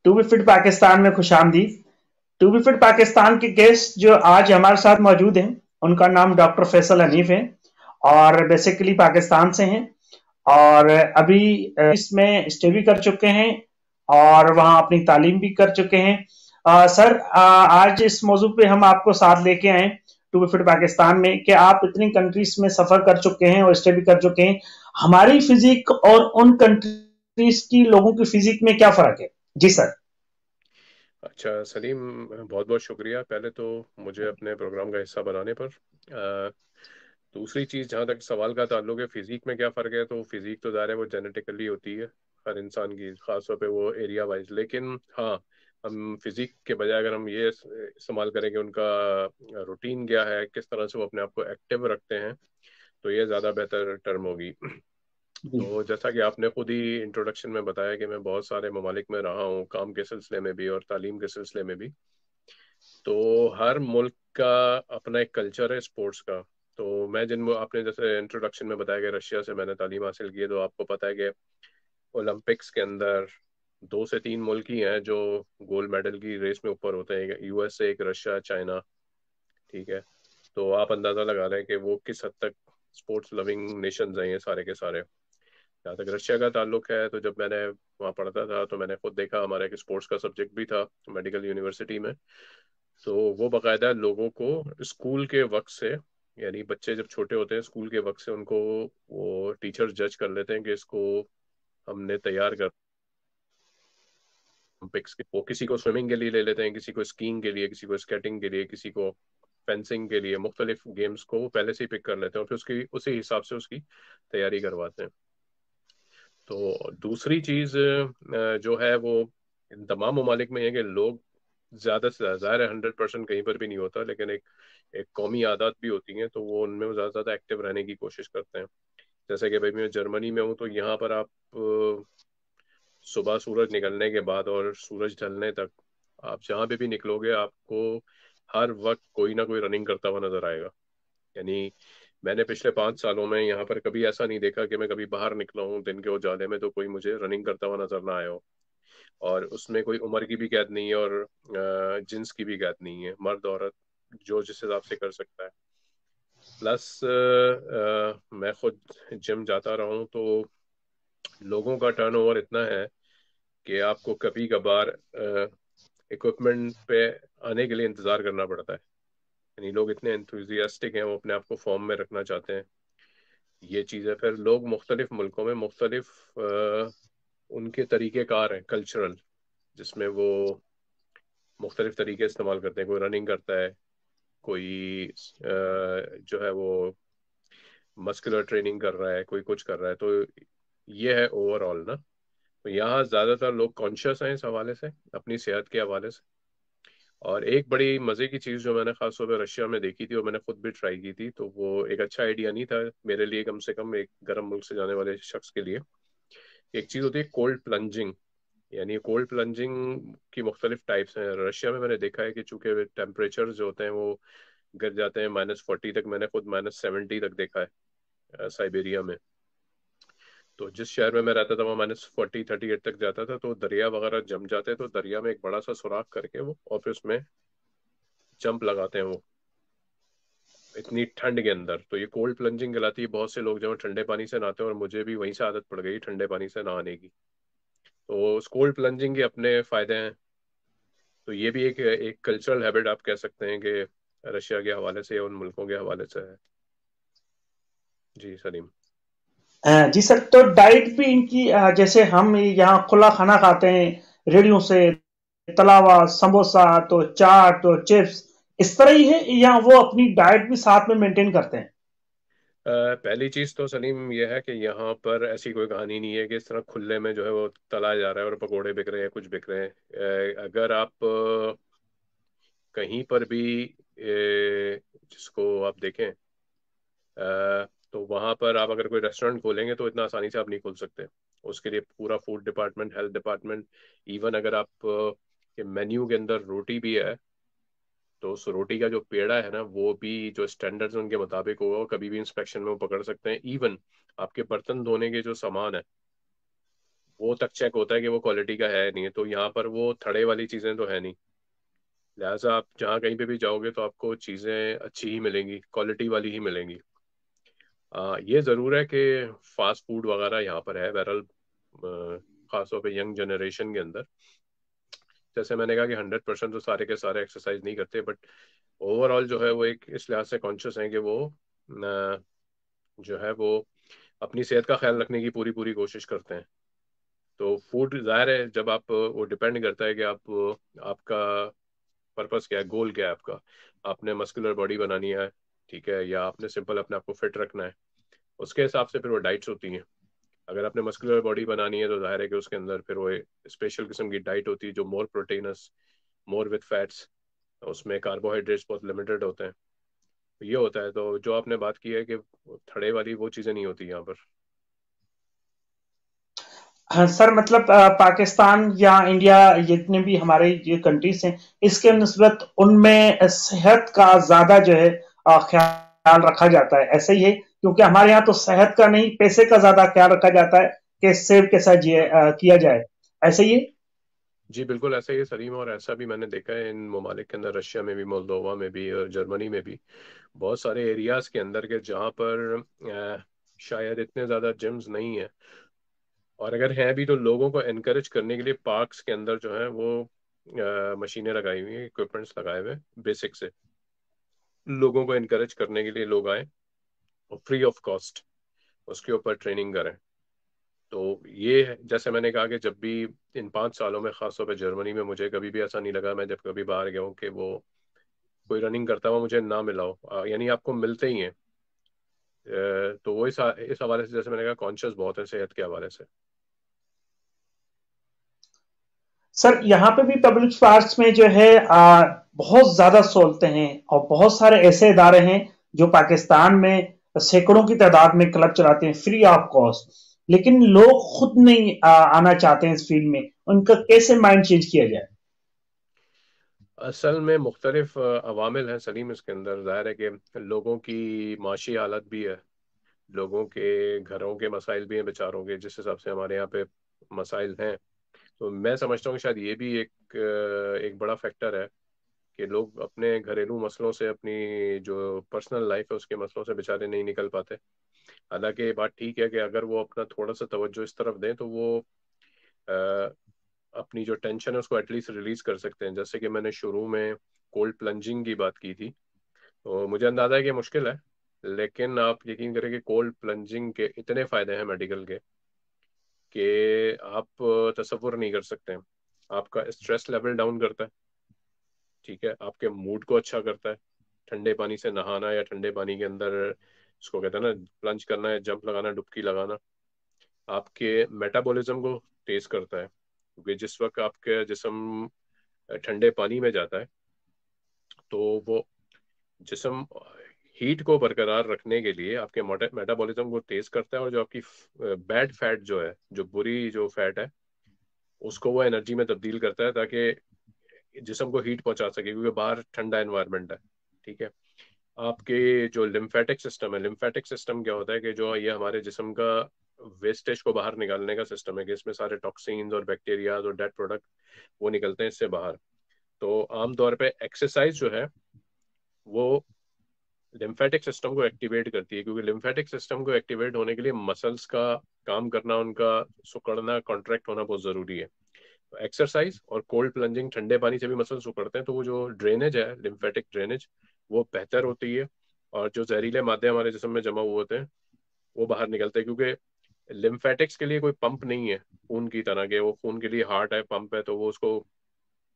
To be fit Pakistan में खुशामदीद। To be fit Pakistan के guest जो आज हमारे साथ मौजूद हैं, उनका नाम डॉक्टर फैसल हनीफ है और बेसिकली पाकिस्तान से हैं और अभी इसमें स्टे भी कर चुके हैं और वहाँ अपनी तालीम भी कर चुके हैं। सर, आज इस मौजू पे हम आपको साथ लेके आए टू बी फिट पाकिस्तान में कि आप इतनी कंट्रीज में सफर कर चुके हैं और स्टे भी कर चुके हैं। हमारी फिजिक और उन कंट्रीज की लोगों की फिजिक में क्या फर्क है? जी सर। अच्छा सलीम, बहुत बहुत शुक्रिया पहले तो मुझे अपने प्रोग्राम का हिस्सा बनाने पर। दूसरी चीज़, जहाँ तक सवाल का ताल्लुक है फिजिक में क्या फ़र्क है, तो फिजिक तो ज़ाहिर है वो जेनेटिकली होती है हर इंसान की, ख़ासतौर पे वो एरिया वाइज। लेकिन हाँ, हम फिजिक के बजाय अगर हम ये इस्तेमाल करें कि उनका रूटीन क्या है, किस तरह से वो अपने आप को एक्टिव रखते हैं, तो ये ज़्यादा बेहतर टर्म होगी। जी। तो जैसा कि आपने खुद ही इंट्रोडक्शन में बताया कि मैं बहुत सारे ममालिक में रहा हूँ, काम के सिलसिले में भी और तालीम के सिलसिले में भी। तो हर मुल्क का अपना एक कल्चर है स्पोर्ट्स का। तो मैं जिन आपने जैसे इंट्रोडक्शन में बताया कि रशिया से मैंने तालीम हासिल की है, तो आपको पता है कि ओलंपिक्स के अंदर 2 से 3 मुल्क ही हैं जो गोल्ड मेडल की रेस में ऊपर होते हैं, यूएसए, एक रशिया, चाइना। ठीक है। तो आप अंदाज़ा लगा रहे हैं कि वो किस हद तक स्पोर्ट्स लविंग नेशंस हैं ये सारे के सारे। जहाँ तक रशिया का ताल्लुक है, तो जब मैंने वहाँ पढ़ता था तो मैंने खुद देखा, हमारा एक स्पोर्ट्स का सब्जेक्ट भी था मेडिकल यूनिवर्सिटी में। तो वो बाकायदा लोगों को स्कूल के वक्त से, यानी बच्चे जब छोटे होते हैं स्कूल के वक्त से, उनको वो टीचर्स जज कर लेते हैं कि इसको हमने तैयार कर ओलंपिक्स के। वो किसी को स्विमिंग के लिए ले लेते हैं, किसी को स्कीइंग के लिए, किसी को स्केटिंग के लिए, किसी को फेंसिंग के लिए। मुख्तलिफ गेम्स को वो पहले से ही पिक कर लेते हैं और फिर उसकी उसी हिसाब से उसकी तैयारी करवाते हैं। तो दूसरी चीज़ जो है वो इन तमाम ममालिक में है कि लोग ज़्यादा से ज़्यादा, ज़ाहिर है 100% कहीं पर भी नहीं होता, लेकिन एक एक कौमी आदत भी होती हैं, तो वो उनमें वो ज़्यादा से ज़्यादा एक्टिव रहने की कोशिश करते हैं। जैसे कि भाई मैं जर्मनी में हूँ, तो यहाँ पर आप सुबह सूरज निकलने के बाद और सूरज ढलने तक आप जहाँ पे भी निकलोगे, आपको हर वक्त कोई ना कोई रनिंग करता हुआ नजर आएगा। यानी मैंने पिछले 5 सालों में यहाँ पर कभी ऐसा नहीं देखा कि मैं कभी बाहर निकला हूँ दिन के उजाले में तो कोई मुझे रनिंग करता हुआ नजर ना आया हो। और उसमें कोई उम्र की भी कैद नहीं है और जिन्स की भी कैद नहीं है, मर्द औरत जो जिस हिसाब से कर सकता है। प्लस मैं खुद जिम जाता रहा हूँ, तो लोगों का टर्नओवर इतना है कि आपको कभी कभार इक्विपमेंट पे आने के लिए इंतज़ार करना पड़ता है। यानी लोग इतने एंथुजियास्टिक हैं, वो अपने आप को फॉर्म में रखना चाहते हैं। ये चीज़ है। फिर लोग मुख्तलिफ मुल्कों में मुख्तलिफ उनके तरीक़ेकार हैं कल्चरल, जिसमें वो मुख्तलिफ तरीके इस्तेमाल करते हैं। कोई रनिंग करता है, कोई जो है वो मस्कुलर ट्रेनिंग कर रहा है, कोई कुछ कर रहा है। तो ये है ओवरऑल ना। तो यहाँ ज़्यादातर लोग कॉन्शियस हैं इस हवाले से, अपनी सेहत के हवाले से। और एक बड़ी मज़े की चीज़ जो मैंने खास तौर पर रशिया में देखी थी और मैंने खुद भी ट्राई की थी, तो वो एक अच्छा आइडिया नहीं था मेरे लिए, कम से कम एक गर्म मुल्क से जाने वाले शख्स के लिए। एक चीज़ होती है कोल्ड प्लंजिंग। यानी कोल्ड प्लंजिंग की मुख्तलिफ टाइप्स हैं। रशिया में मैंने देखा है कि चूंकि टेम्परेचर जो होते हैं वो गिर जाते हैं -40 तक। मैंने खुद -70 तक देखा है साइबेरिया में। तो जिस शहर में मैं रहता था वहाँ -40 38 तक जाता था, तो दरिया वगैरह जम जाते, तो दरिया में एक बड़ा सा सुराख करके वो और फिर उसमें जंप लगाते हैं वो इतनी ठंड के अंदर। तो ये कोल्ड प्लंजिंग कहलाती है। बहुत से लोग जो हैं ठंडे पानी से नहाते हैं और मुझे भी वहीं से आदत पड़ गई ठंडे पानी से नहाने की। तो उस कोल्ड प्लंजिंग के अपने फायदे हैं। तो ये भी एक एक कल्चरल हैबिट आप कह सकते हैं कि रशिया के हवाले से या उन मुल्कों के हवाले से है। जी सलीम। जी सर, तो डाइट भी इनकी जैसे हम यहाँ खुला खाना खाते हैं रेडियो से, तला हुआ समोसा तो चाट तो चिप्स, इस तरह ही है या वो अपनी डाइट भी साथ में मेंटेन करते हैं? पहली चीज़ तो सलीम यह है कि यहाँ पर ऐसी कोई कहानी नहीं है कि इस तरह खुले में जो है वो तला जा रहा है और पकोड़े बिक रहे हैं, कुछ बिक रहे हैं। अगर आप कहीं पर भी जिसको आप देखें, तो वहाँ पर आप अगर कोई रेस्टोरेंट खोलेंगे तो इतना आसानी से आप नहीं खोल सकते। उसके लिए पूरा food department, health department, even अगर आप के मेन्यू के अंदर रोटी भी है, तो उस रोटी का जो पेड़ा है ना, वो भी जो स्टैंडर्ड्स उनके मुताबिक होगा, वो कभी भी इंस्पेक्शन में वो पकड़ सकते हैं। इवन आपके बर्तन धोने के जो सामान है, वो तक चेक होता है कि वो क्वालिटी का है नहीं है। तो यहाँ पर वो थड़े वाली चीज़ें तो है नहीं, लिहाजा आप जहाँ कहीं पे भी जाओगे तो आपको चीज़ें अच्छी ही मिलेंगी, क्वालिटी वाली ही मिलेंगी। ये ज़रूर है कि फास्ट फूड वगैरह यहाँ पर है बहरहाल, ख़ासतौर पे यंग जनरेशन के अंदर। जैसे मैंने कहा कि 100% तो सारे के सारे एक्सरसाइज नहीं करते, बट ओवरऑल जो है वो एक इस लिहाज से कॉन्शियस हैं कि वो जो है वो अपनी सेहत का ख्याल रखने की पूरी पूरी कोशिश करते हैं। तो फूड ज़ाहिर है, जब आप वो डिपेंड करता है कि आप आपका पर्पस क्या है, गोल क्या है आपका। आपने मस्कुलर बॉडी बनानी है, ठीक है, या आपने सिंपल अपने आप को फिट रखना है, उसके हिसाब से फिर वो डाइट्स होती हैं। अगर आपने मस्कुलर बॉडी बनानी है तो जाहिर है कि उसके अंदर फिर वो स्पेशल किस्म की डाइट होती है जो मोर प्रोटीनस, मोर विथ फैट्स, उसमें कार्बोहाइड्रेट्स बहुत लिमिटेड होते हैं। तो ये होता है। तो जो आपने बात की है कि थड़े वाली, वो चीज़ें नहीं होती यहाँ पर। हाँ सर, मतलब पाकिस्तान या इंडिया, जितने भी हमारे ये कंट्रीज हैं, इसके निस्बत उनमें सेहत का ज्यादा जो है ख्याल रखा जाता है, ऐसे ही है? क्योंकि हमारे यहाँ तो सेहत का नहीं, पैसे का ज्यादा ख्याल रखा जाता है कि सेव कैसा किया जाए, ऐसे ही है? जी बिल्कुल ऐसा ही है सलीम, और ऐसा भी मैंने देखा है इन ममालिक के अंदर, रशिया में भी, मोल्दोवा में भी और जर्मनी में भी, बहुत सारे एरियाज के अंदर के जहाँ पर शायद इतने ज़्यादा जिम्स नहीं है, और अगर हैं भी तो लोगों को एनकरेज करने के लिए पार्क्स के अंदर जो है वो मशीनें लगाई हुई हैं, इक्विपमेंट्स लगाए हुए हैं बेसिक से, लोगों को इनकरेज करने के लिए लोग आए और फ्री ऑफ कॉस्ट उसके ऊपर ट्रेनिंग करें। तो ये है, जैसे मैंने कहा कि जब भी इन 5 सालों में, खासतौर पर जर्मनी में, मुझे कभी भी ऐसा नहीं लगा, मैं जब कभी बाहर गया हूँ, कि वो कोई रनिंग करता हुआ मुझे ना मिला हो। यानी आपको मिलते ही हैं। तो वो इस हवाले से, जैसे मैंने कहा, कॉन्शियस बहुत है सेहत के हवाले से। सर, यहाँ पे भी पब्लिक पार्क्स में जो है बहुत ज्यादा सहूलतें हैं, और बहुत सारे ऐसे इदारे हैं जो पाकिस्तान में सैकड़ों की तादाद में क्लब चलाते हैं फ्री ऑफ कॉस्ट, लेकिन लोग खुद नहीं आना चाहते हैं इस फील्ड में। उनका कैसे माइंड चेंज किया जाए? असल में मुख्तलिफ अवामिल हैं सलीम इसके अंदर। ज़ाहिर है कि लोगों की माशी हालत भी है, लोगों के घरों के मसाइल भी हैं बेचारों के, जिस हिसाब से हमारे यहाँ पे मसाइल हैं। तो मैं समझता हूँ कि शायद ये भी एक बड़ा फैक्टर है कि लोग अपने घरेलू मसलों से, अपनी जो पर्सनल लाइफ है उसके मसलों से बेचारे नहीं निकल पाते। हालांकि ये बात ठीक है कि अगर वो अपना थोड़ा सा तवज्जो इस तरफ दें तो वो अ, अपनी जो टेंशन है उसको एटलीस्ट रिलीज कर सकते हैं। जैसे कि मैंने शुरू में कोल्ड प्लंजिंग की बात की थी, तो मुझे अंदाजा है कि मुश्किल है, लेकिन आप यकीन करें कि कोल्ड प्लंजिंग के इतने फ़ायदे हैं मेडिकल के कि आप तसव्वुर नहीं कर सकते। आपका स्ट्रेस लेवल डाउन करता है, ठीक है, आपके मूड को अच्छा करता है। ठंडे पानी से नहाना या ठंडे पानी के अंदर, इसको कहते हैं ना, प्लंज करना है, जंप लगाना, डुबकी लगाना, आपके मेटाबॉलिज्म को तेज करता है, क्योंकि जिस वक्त आपके जिस्म ठंडे पानी में जाता है तो वो जिस्म हीट को बरकरार रखने के लिए आपके मेटाबॉलिज्म को तेज करता है, और जो आपकी बैड फैट जो है, जो बुरी जो फैट है, उसको वो एनर्जी में तब्दील करता है ताकि जिस्म को हीट पहुंचा सके, क्योंकि बाहर ठंडा एनवायरनमेंट है, ठीक है। आपके जो लिम्फेटिक सिस्टम है, लिम्फेटिक सिस्टम क्या होता है कि जो ये हमारे जिस्म का वेस्टेज को बाहर निकालने का सिस्टम है, कि इसमें सारे टॉक्सिन्स और बैक्टीरिया और डेड प्रोडक्ट वो निकलते हैं इससे बाहर। तो आमतौर पे एक्सरसाइज जो है वो लिम्फेटिक सिस्टम को एक्टिवेट करती है, क्योंकि लिम्फेटिक सिस्टम को एक्टिवेट होने के लिए मसल्स का काम करना, उनका सुकड़ना, कॉन्ट्रैक्ट होना बहुत ज़रूरी है। तो एक्सरसाइज और कोल्ड प्लंजिंग, ठंडे पानी से भी मसल सुकड़ते हैं, तो वो जो ड्रेनेज है, लिम्फेटिक ड्रेनेज, वो बेहतर होती है, और जो जहरीले मादे हमारे जिस्म में जमा हुए होते हैं वो बाहर निकलते हैं। क्योंकि लिम्फेटिक्स के लिए कोई पंप नहीं है खून की तरह के, वो खून के लिए हार्ट है, पंप है, तो वो उसको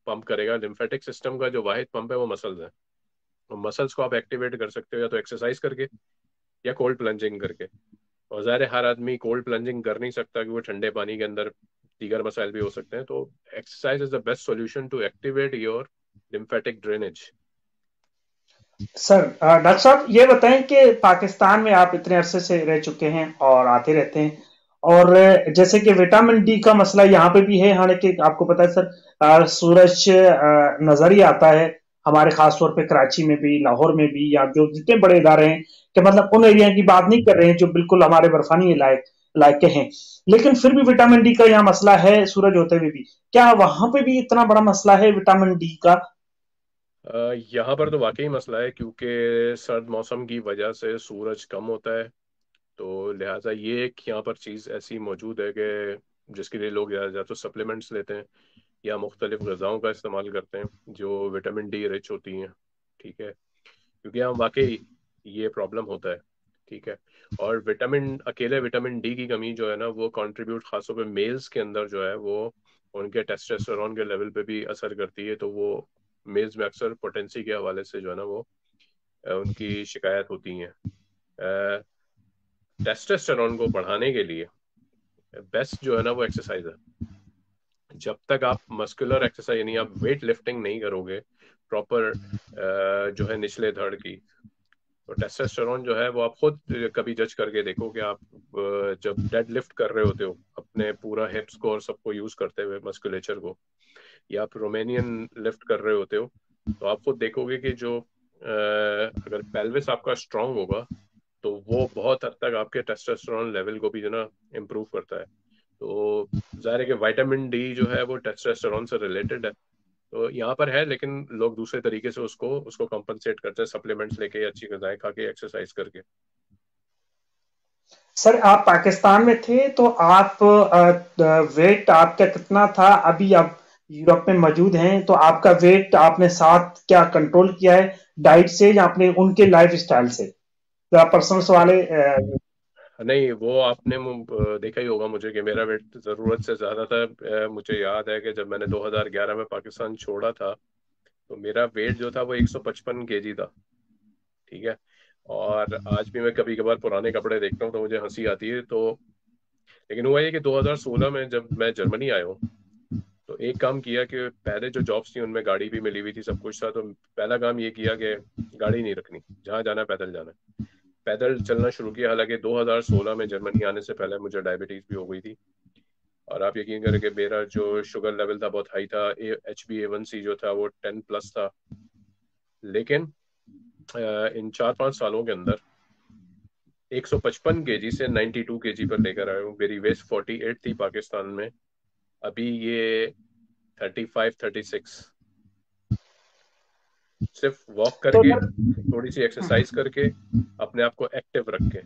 पंप करेगा। लिम्फेटिक सिस्टम का जो वाहिद पंप है वो मसल्स है। और मसल्स को आप एक्टिवेट कर सकते हो या तो एक्सरसाइज करके या कोल्ड प्लंजिंग करके। और ज़ाहिर है हर आदमी कोल्ड प्लंजिंग कर नहीं सकता, क्योंकि ठंडे पानी के अंदर दीगर मसाइल भी हो सकते हैं। तो exercise is the best solution to activate your lymphatic drainage. Sir, doctor साहब ये बताएं कि पाकिस्तान में आप इतने अरसे से रह चुके हैं और आते रहते हैं, और जैसे कि विटामिन डी का मसला यहाँ पे भी है, हालांकि आपको पता है सर, सूरज नजर ही आता है हमारे, खास तौर पे कराची में भी, लाहौर में भी, या जो जितने बड़े इदारे हैं, कि मतलब उन एरिया की बात नहीं कर रहे हैं जो बिल्कुल हमारे बर्फानी इलाके, लायक के हैं, लेकिन फिर भी विटामिन डी का यहाँ मसला है सूरज होते हुए भी। क्या वहां पे भी इतना बड़ा मसला है विटामिन डी का? यहाँ पर तो वाकई मसला है, क्योंकि सर्द मौसम की वजह से सूरज कम होता है। तो लिहाजा ये एक यहाँ पर चीज़ ऐसी मौजूद है कि जिसके लिए लोग या तो सप्लीमेंट्स लेते हैं या मुख्तलिफ ग़िज़ाओं का इस्तेमाल करते हैं जो विटामिन डी रिच होती हैं। ठीक है, क्योंकि यहाँ वाकई ये प्रॉब्लम होता है। ठीक है, और अकेले विटामिन डी की कमी जो है ना, वो कंट्रीब्यूट खासतौर पे मेल्स के अंदर जो है वो उनके टेस्टोस्टेरोन के लेवल पे भी असर करती है। तो वो मेल्स में अक्सर पोटेंसी के हवाले से जो है ना वो उनकी शिकायत होती हैं। टेस्टोस्टेरोन को बढ़ाने के लिए बेस्ट जो है ना वो एक्सरसाइज है। जब तक आप मस्कुलर एक्सरसाइज यानी आप वेट लिफ्टिंग नहीं करोगे प्रॉपर जो है निचले धड़ की, तो टेस्टोस्टेरोन जो है वो आप खुद कभी जज करके देखो कि आप जब डेड लिफ्ट कर रहे होते हो अपने पूरा हिप्स को और सबको यूज करते हुए मस्कुलेचर को, या आप रोमेनियन लिफ्ट कर रहे होते हो, तो आप खुद देखोगे कि जो अगर पेल्विस आपका स्ट्रांग होगा तो वो बहुत हद तक आपके टेस्टोस्टेरोन लेवल को भी जो ना इम्प्रूव करता है। तो जाहिर है कि विटामिन डी जो है वो टेस्टोस्टेरोन से रिलेटेड है, तो यहाँ पर है, लेकिन लोग दूसरे तरीके से उसको उसको कंपनसेट करते हैं, सप्लीमेंट्स लेके, अच्छी गजाएं खा के, एक्सरसाइज करके। सर आप पाकिस्तान में थे तो आप वेट आपका कितना था? अभी आप यूरोप में मौजूद हैं तो आपका वेट आपने साथ क्या कंट्रोल किया है, डाइट से या अपने उनके लाइफ स्टाइल से? तो आप पर्सनल सवाल है। नहीं, वो आपने देखा ही होगा मुझे कि मेरा वेट ज़रूरत से ज़्यादा था। मुझे याद है कि जब मैंने 2011 में पाकिस्तान छोड़ा था तो मेरा वेट जो था वो 155 केजी था। ठीक है, और आज भी मैं कभी कभार पुराने कपड़े देखता हूँ तो मुझे हंसी आती है। तो लेकिन हुआ ये कि 2016 में जब मैं जर्मनी आया हूँ, तो एक काम किया कि पहले जो जॉब्स थी उनमें गाड़ी भी मिली हुई थी, सब कुछ था। तो पहला काम ये किया कि गाड़ी नहीं रखनी, जहाँ जाना है पैदल जाना है। पैदल चलना शुरू किया। हालांकि 2016 में जर्मनी आने से पहले मुझे डायबिटीज भी हो गई थी, और आप यकीन करें कि मेरा जो शुगर लेवल था बहुत हाई था। HbA1c जो था वो 10+ था। लेकिन इन 4-5 सालों के अंदर 155 केजी से 92 केजी पर लेकर आया हूँ। मेरी वेस्ट 48 थी पाकिस्तान में, अभी ये 35-36। सिर्फ वॉक तो करके, सर थोड़ी सी एक्सरसाइज करके, अपने आप को एक्टिव रख के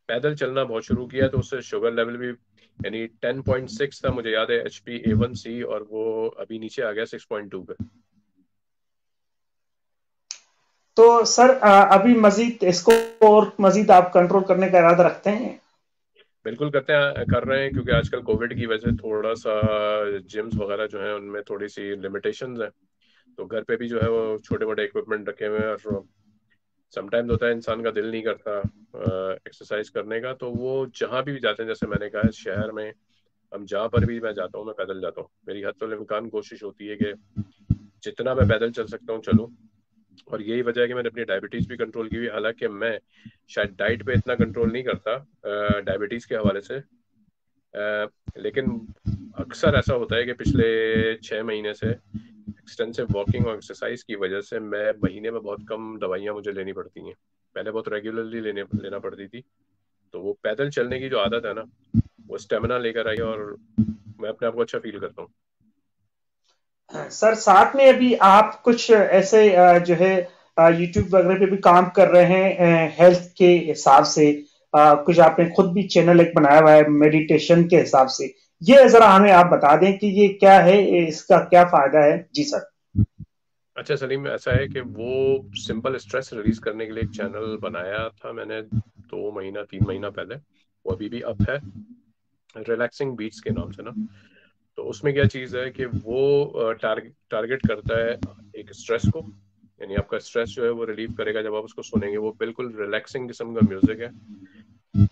पैदल चलना बहुत शुरू किया, तो उससे शुगर लेवल भी यानी 10.6 था मुझे याद है HbA1c, और वो अभी नीचे आ गया 6.2 पे। तो सर अभी मजीद इसको और मजीद आप कंट्रोल करने का इरादा रखते हैं? बिल्कुल कर रहे हैं, क्योंकि आजकल कोविड की वजह से थोड़ा सा जिम्स वगैरह जो है उनमें थोड़ी सी लिमिटेशंस है। तो घर पे भी जो है वो छोटे मोटे इक्विपमेंट रखे हुए हैं, और समटाइम्स होता है इंसान का दिल नहीं करता एक्सरसाइज करने का, तो वो जहाँ भी जाते हैं, जैसे मैंने कहा है शहर में, हम जहाँ पर भी मैं जाता हूँ मैं पैदल जाता हूँ। मेरी हद इम्कान कोशिश होती है कि जितना मैं पैदल चल सकता हूँ चलूँ। और यही वजह है कि मैंने अपनी डायबिटीज़ भी कंट्रोल की हुई है। हालांकि मैं शायद डाइट पे इतना कंट्रोल नहीं करता डायबिटीज़ के हवाले से, लेकिन अक्सर ऐसा होता है कि पिछले 6 महीने से एक्सटेंसिव वॉकिंग और एक्सरसाइज की वजह से मैं महीने में बहुत कम दवाइयाँ मुझे लेनी पड़ती हैं। पहले बहुत रेगुलरली लेना पड़ती थी। तो वो पैदल चलने की जो आदत है ना, वो स्टेमिना लेकर आई, और मैं अपने आप को अच्छा फील करता हूँ। सर साथ में अभी आप कुछ ऐसे जो है यूट्यूब वगैरह पे भी काम कर रहे हैं हेल्थ के हिसाब से, कुछ आपने खुद भी चैनल एक बनाया हुआ है मेडिटेशन के हिसाब से, ये जरा हमें आप बता दें कि ये क्या है, इसका क्या फायदा है? जी सर। अच्छा सलीम, ऐसा है कि वो सिंपल स्ट्रेस रिलीज करने के लिए एक चैनल बनाया था मैंने 2 महीना 3 महीना पहले। वो अभी भी अप है, रिलैक्सिंग बीट्स के नाम से ना। तो उसमें क्या चीज़ है कि वो टारगेट करता है एक स्ट्रेस को, यानी आपका स्ट्रेस जो है वो रिलीव करेगा जब आप उसको सुनेंगे। वो बिल्कुल रिलैक्सिंग किस्म का म्यूजिक है।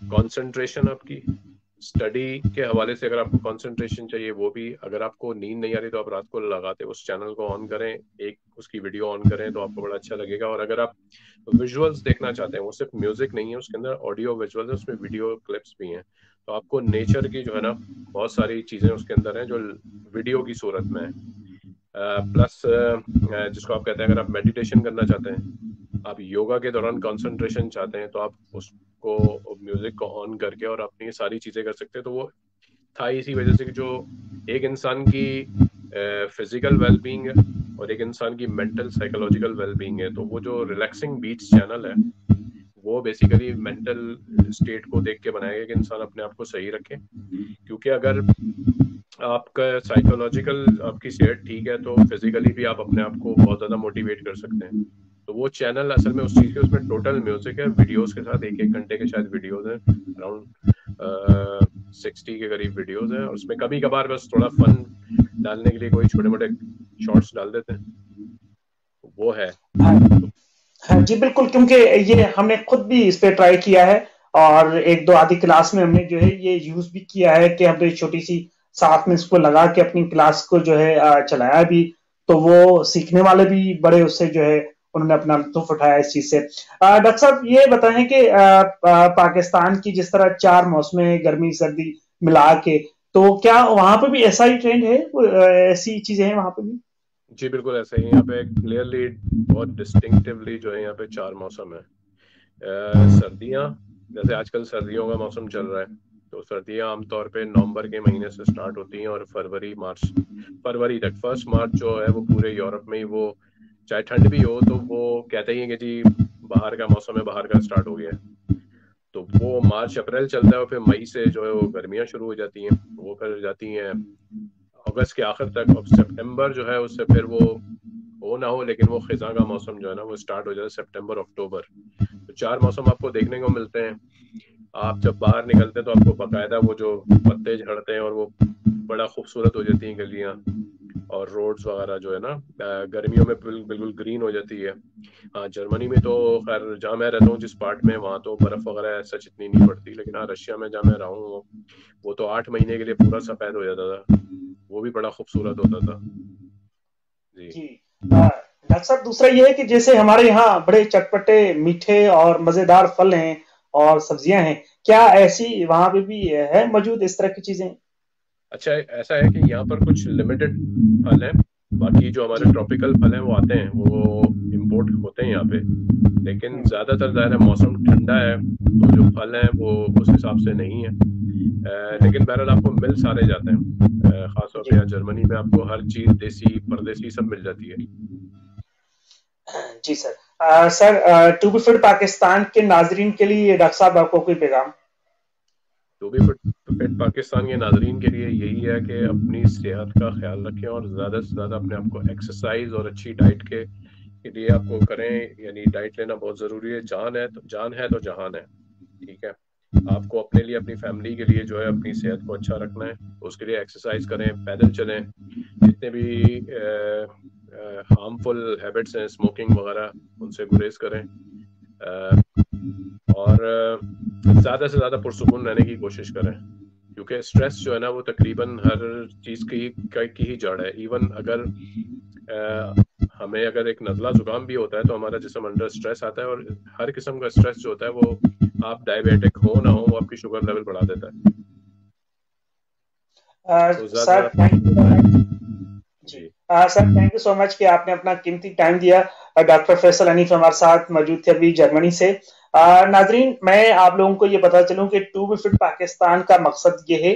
कंसंट्रेशन आपकी स्टडी के हवाले से, अगर आपको कंसंट्रेशन चाहिए वो भी, अगर आपको नींद नहीं आ रही तो आप रात को लगाते उस चैनल को ऑन करें, एक उसकी वीडियो ऑन करें तो आपको बड़ा अच्छा लगेगा। और अगर आप विजुअल्स देखना चाहते हैं, वो सिर्फ म्यूजिक नहीं है, उसके अंदर ऑडियो विजुअल्स है, उसमें वीडियो क्लिप्स भी हैं। तो आपको नेचर की जो है ना बहुत सारी चीज़ें उसके अंदर हैं जो वीडियो की सूरत में है। प्लस जिसको आप कहते हैं, अगर आप मेडिटेशन करना चाहते हैं, आप योगा के दौरान कंसंट्रेशन चाहते हैं, तो आप उस आपको म्यूजिक को ऑन करके और अपनी सारी चीजें कर सकते हैं। तो वो था इसी वजह से कि जो एक इंसान की फिजिकल वेलबींग है और एक इंसान की मेंटल साइकोलॉजिकल वेलबींग है, तो वो जो रिलैक्सिंग बीट्स चैनल है वो बेसिकली मेंटल स्टेट को देख के बनाया गया कि इंसान अपने आप को सही रखे। क्योंकि अगर आपका साइकोलॉजिकल आपकी सेहत ठीक है तो फिजिकली भी आप अपने आप को बहुत ज़्यादा मोटिवेट कर सकते हैं। तो वो चैनल असल में उस चीज़ के, उसमें टोटल म्यूजिक है वीडियोस के साथ, 1-1 घंटे के शायद वीडियोस हैं, अराउंड 60 के करीब वीडियोस हैं, और उसमें कभी कभार बस थोड़ा फन डालने के लिए कोई छोटे मोटे शॉर्ट्स डाल देते हैं, वो है। हाँ जी बिल्कुल, क्योंकि ये हमने खुद भी इस पे ट्राई किया है और एक दो आधी क्लास में हमने जो है ये यूज भी किया है कि हमने छोटी सी साथ में इसको लगा के अपनी क्लास को जो है चलाया भी, तो वो सीखने वाले भी बड़े उससे जो है उन्होंने अपना लुत्फ उठाया इस चीज से। डॉक्टर साहब ये बताएं कि पाकिस्तान की जिस तरह 4 मौसमें गर्मी सर्दी मिला के, तो क्या वहां पे भी ऐसा ही ट्रेंड है, ऐसी चीजें हैं वहां पे भी? जी बिल्कुल ऐसा ही, यहाँ पे क्लियरली बहुत डिस्टिंक्टिवली जो है यहाँ पे 4 मौसम है। सर्दियाँ, जैसे आजकल सर्दियों का मौसम चल रहा है, तो सर्दियाँ आमतौर पे नवंबर के महीने से स्टार्ट होती हैं और फरवरी तक। 1 मार्च जो है वो पूरे यूरोप में ही, वो चाहे ठंड भी हो तो वो कहते ही हैं कि जी बाहर का मौसम है, बाहर का स्टार्ट हो गया है। तो वो मार्च अप्रैल चलता है और फिर मई से जो है वो गर्मियाँ शुरू हो जाती हैं, वो फिर जाती हैं अगस्त के आखिर तक। और सितंबर जो है उससे फिर वो हो ना हो लेकिन वो खिजा का मौसम जो है ना वो स्टार्ट हो जाता है सितंबर अक्टूबर। तो 4 मौसम आपको देखने को मिलते हैं। आप जब बाहर निकलते हैं तो आपको बाकायदा वो जो पत्ते झड़ते हैं और वो बड़ा खूबसूरत हो जाती हैं गलियां और रोड्स वगैरह जो है ना, गर्मियों में बिल्कुल ग्रीन हो जाती है। हाँ जर्मनी में तो खैर जहाँ मैं रहता हूँ जिस पार्ट में, वहाँ तो बर्फ वगैरह सच इतनी नहीं पड़ती, लेकिन हाँ रशिया में जहाँ मैं रहा हूँ वो तो 8 महीने के लिए पूरा सफेद हो जाता था, वो भी बड़ा खूबसूरत होता था जी। जी डॉक्टर साहब, दूसरा ये है कि जैसे हमारे यहाँ बड़े चटपटे मीठे और मजेदार फल हैं और सब्जियां हैं, क्या ऐसी वहां पे भी है मौजूद इस तरह की चीजें? अच्छा ऐसा है कि यहाँ पर कुछ लिमिटेड फल हैं, बाकी जो हमारे जी। ट्रॉपिकल फल हैं वो आते हैं, वो इम्पोर्ट होते हैं यहाँ पे। लेकिन हम्म। ज़्यादातर ज़ाहिर है मौसम ठंडा है तो जो फल हैं वो उस हिसाब से नहीं है। लेकिन बहरहाल आपको मिल सारे जाते हैं, ख़ासतौर पे जी। यहाँ जर्मनी में आपको हर चीज़ देसी परदेसी सब मिल जाती है। जी sir. Sir, to be fit Pakistan के नाजरीन के लिए डॉक्टर साहब आपको कोई पैगाम? तो भी फिट पाकिस्तान के नाजरीन के लिए यही है कि अपनी सेहत का ख्याल रखें और ज़्यादा से ज़्यादा अपने आप को एक्सरसाइज और अच्छी डाइट के लिए आपको करें। यानी डाइट लेना बहुत ज़रूरी है, जान है तो जहान है, ठीक है। आपको अपने लिए अपनी फैमिली के लिए जो है अपनी सेहत को अच्छा रखना है, उसके लिए एक्सरसाइज करें, पैदल चलें, जितने भी हार्मफुल हैबिट्स हैं स्मोकिंग वगैरह उनसे गुरेज करें, और ज़्यादा से ज़्यादा पुरसुकून रहने की कोशिश करें। क्योंकि स्ट्रेस जो है ना वो तकरीबन हर चीज़ की ही जड़ है। इवन अगर हमें अगर एक नज़ला ज़ुकाम भी होता है तो हमारा जिस्म अंडर स्ट्रेस आता है, और हर किस्म का स्ट्रेस जो होता है वो, आप डायबिटिक हो ना हो, वो आपकी शुगर लेवल बढ़ा देता है। तो सर ज़्यादा थैंक यू सो मच। जी। जी sir thank you so much कि आपने अपना कीमती टाइम दिया। डॉक्टर फैसल हनीफ हमारे साथ मौजूद थे अभी जर्मनी से। नाजरीन, मैं आप लोगों को ये पता चलूं कि टू बी फिट पाकिस्तान का मकसद ये है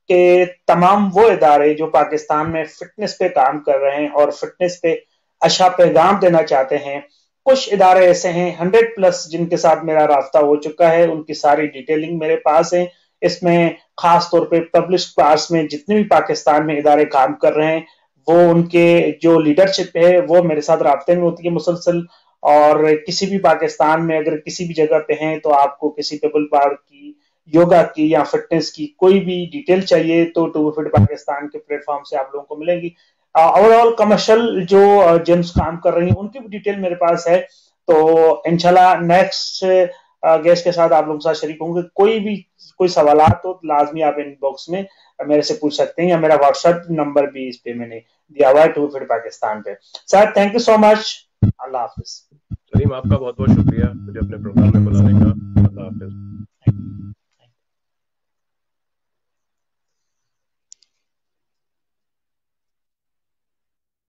कि तमाम वो इदारे जो पाकिस्तान में फिटनेस पे काम कर रहे हैं और फिटनेस पे अच्छा पैगाम देना चाहते हैं, कुछ इदारे ऐसे हैं 100+ जिनके साथ मेरा रास्ता हो चुका है, उनकी सारी डिटेलिंग मेरे पास है। इसमें खास तौर पे पब्लिश पास में जितने भी पाकिस्तान में इदारे काम कर रहे हैं, वो उनके जो लीडरशिप है वो मेरे साथ राब्ते में होती है मुसलसल। और किसी भी पाकिस्तान में अगर किसी भी जगह पे हैं तो आपको किसी पेबल पार्क की, योगा की या फिटनेस की कोई भी डिटेल चाहिए तो टू फिट पाकिस्तान के प्लेटफॉर्म से आप लोगों को मिलेगी। ओवरऑल कमर्शियल जो जिम्स काम कर रही हैं उनकी भी डिटेल मेरे पास है। तो इंशाल्लाह नेक्स्ट गेस्ट के साथ आप लोगों के साथ शरीक होंगे। कोई सवाल तो लाजमी आप इनबॉक्स में मेरे से पूछ सकते हैं, या मेरा व्हाट्सएप नंबर भी इस पे मैंने दिया हुआ है टू फिट पाकिस्तान पे। Sir thank you so much. अल्लाह हाफिज। सलीम, आपका बहुत बहुत शुक्रिया मुझे अपने प्रोग्राम में बुलाने का। अल्लाह हाफिज।